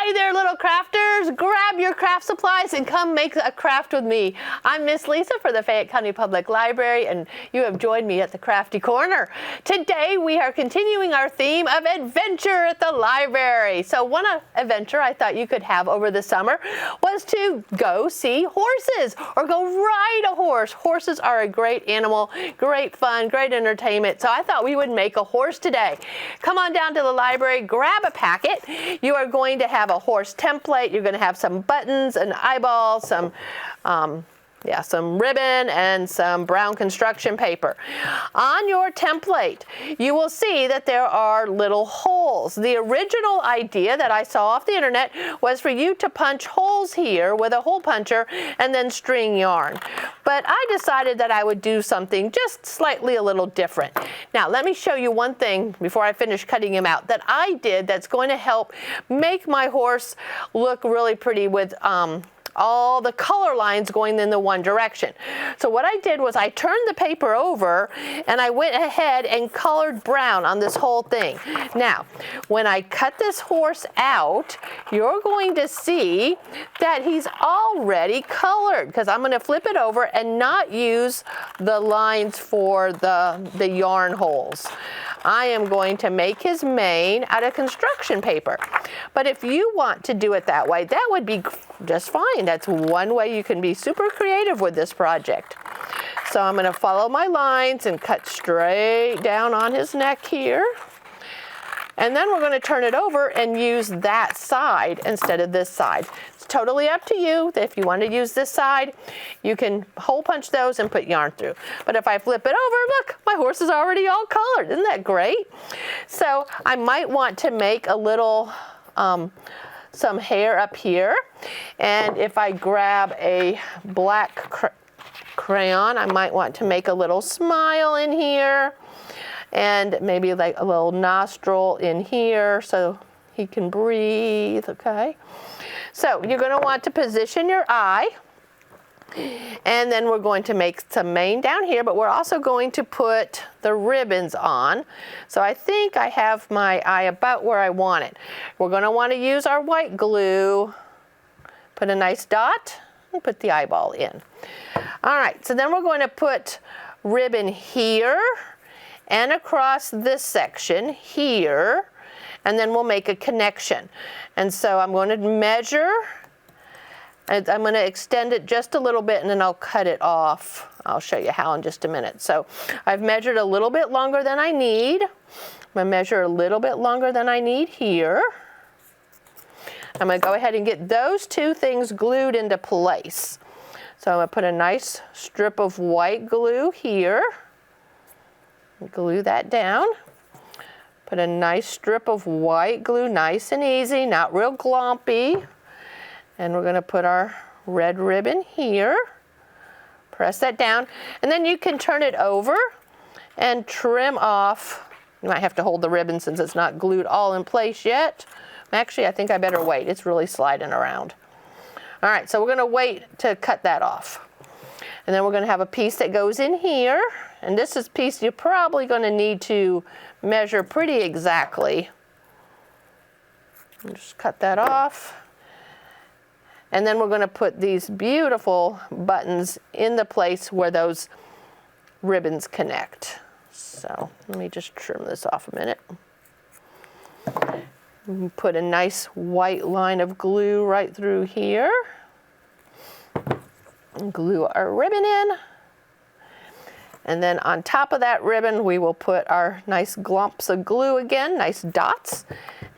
Hi there, little crafters. Grab your craft supplies and come make a craft with me. I'm Miss Lisa for the Fayette County Public Library, and you have joined me at the Crafty Corner. Today, we are continuing our theme of adventure at the library. So one adventure I thought you could have over the summer was to go see horses or go ride a horse. Horses are a great animal, great fun, great entertainment. So I thought we would make a horse today. Come on down to the library, grab a packet. You are going to have a horse template. You're going to have some buttons, an eyeball, some ribbon, and some brown construction paper. On your template, you will see that there are little holes. The original idea that I saw off the internet was for you to punch holes here with a hole puncher and then string yarn. But I decided that I would do something just slightly a little different. Now, let me show you one thing before I finish cutting him out that I did that's going to help make my horse look really pretty with all the color lines going in the one direction. So what I did was I turned the paper over and I went ahead and colored brown on this whole thing. Now, when I cut this horse out, you're going to see that he's already colored because I'm going to flip it over and not use the lines for the yarn holes. I am going to make his mane out of construction paper. But if you want to do it that way, that would be just fine. That's one way you can be super creative with this project. So I'm going to follow my lines and cut straight down on his neck here. And then we're going to turn it over and use that side instead of this side. It's totally up to you. If you want to use this side, you can hole punch those and put yarn through. But if I flip it over, look, my horse is already all colored. Isn't that great? So I might want to make a little, some hair up here. And if I grab a black crayon, I might want to make a little smile in here. And maybe like a little nostril in here so he can breathe, okay? So you're going to want to position your eye. And then we're going to make some mane down here, but we're also going to put the ribbons on. So I think I have my eye about where I want it. We're going to want to use our white glue, put a nice dot, and put the eyeball in. All right, so then we're going to put ribbon here and across this section here, and then we'll make a connection. And so I'm going to measure, and I'm going to extend it just a little bit, and then I'll cut it off. I'll show you how in just a minute. So I've measured a little bit longer than I need. I'm going to measure a little bit longer than I need here. I'm going to go ahead and get those two things glued into place. So I'm going to put a nice strip of white glue here. Glue that down. Put a nice strip of white glue, nice and easy, not real glompy. And we're going to put our red ribbon here. Press that down. And then you can turn it over and trim off. You might have to hold the ribbon since it's not glued all in place yet. Actually, I think I better wait. It's really sliding around. All right, so we're going to wait to cut that off. And then we're going to have a piece that goes in here. And this is a piece you're probably going to need to measure pretty exactly. Just cut that off. And then we're going to put these beautiful buttons in the place where those ribbons connect. So let me just trim this off a minute. Put a nice white line of glue right through here. Glue our ribbon in. And then on top of that ribbon, we will put our nice glomps of glue again, nice dots,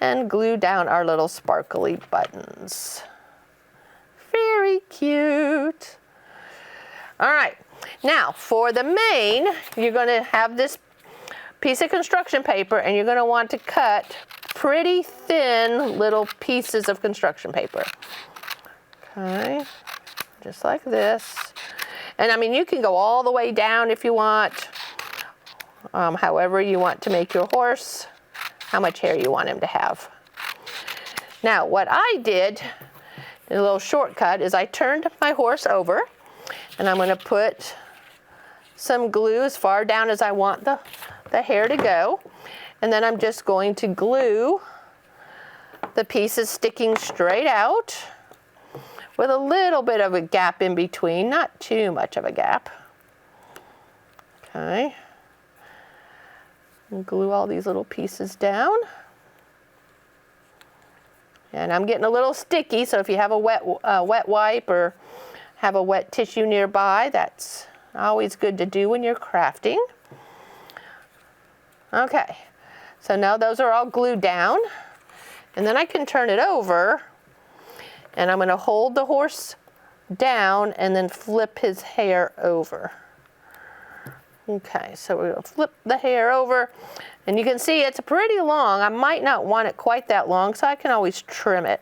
and glue down our little sparkly buttons. Very cute. All right, now for the mane, you're going to have this piece of construction paper, and you're going to want to cut pretty thin little pieces of construction paper. Okay, just like this. And I mean, you can go all the way down if you want, however you want to make your horse, how much hair you want him to have. Now, what I did, a little shortcut, is I turned my horse over, and I'm going to put some glue as far down as I want the hair to go. And then I'm just going to glue the pieces sticking straight out with a little bit of a gap in between, not too much of a gap. Okay. And glue all these little pieces down. And I'm getting a little sticky, so if you have a wet wipe or have a wet tissue nearby, that's always good to do when you're crafting. Okay, so now those are all glued down. And then I can turn it over, and I'm going to hold the horse down and then flip his hair over. Okay, so we're going to flip the hair over, and you can see it's pretty long. I might not want it quite that long, so I can always trim it.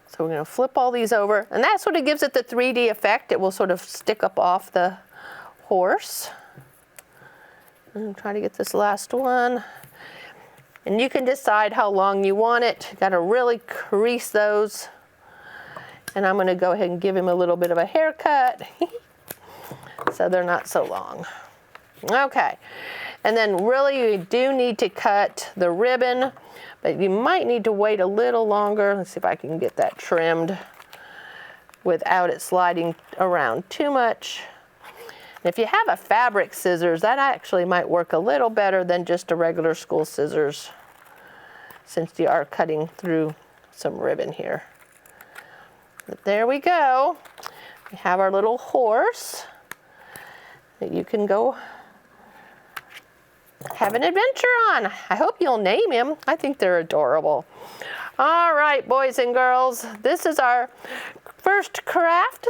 So we're going to flip all these over, and that sort of gives it the 3D effect. It will sort of stick up off the horse. And try to get this last one. And you can decide how long you want it. You got to really crease those. And I'm going to go ahead and give him a little bit of a haircut. So they're not so long. Okay, and then really you do need to cut the ribbon, but you might need to wait a little longer. Let's see if I can get that trimmed without it sliding around too much. And if you have a fabric scissors, that actually might work a little better than just a regular school scissors, since you are cutting through some ribbon here. But there we go. We have our little horse that you can go have an adventure on. I hope you'll name him. I think they're adorable. All right, boys and girls, this is our first craft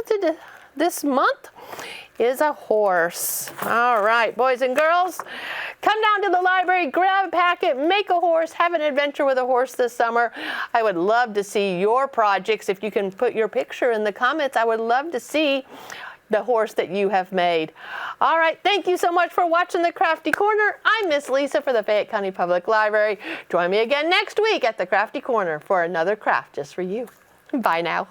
this month is a horse. All right, boys and girls, come down to the library, grab a packet, make a horse, have an adventure with a horse this summer. I would love to see your projects. If you can put your picture in the comments, I would love to see the horse that you have made. All right, thank you so much for watching the Crafty Corner. I'm Miss Lisa for the Fayette County Public Library. Join me again next week at the Crafty Corner for another craft just for you. Bye now.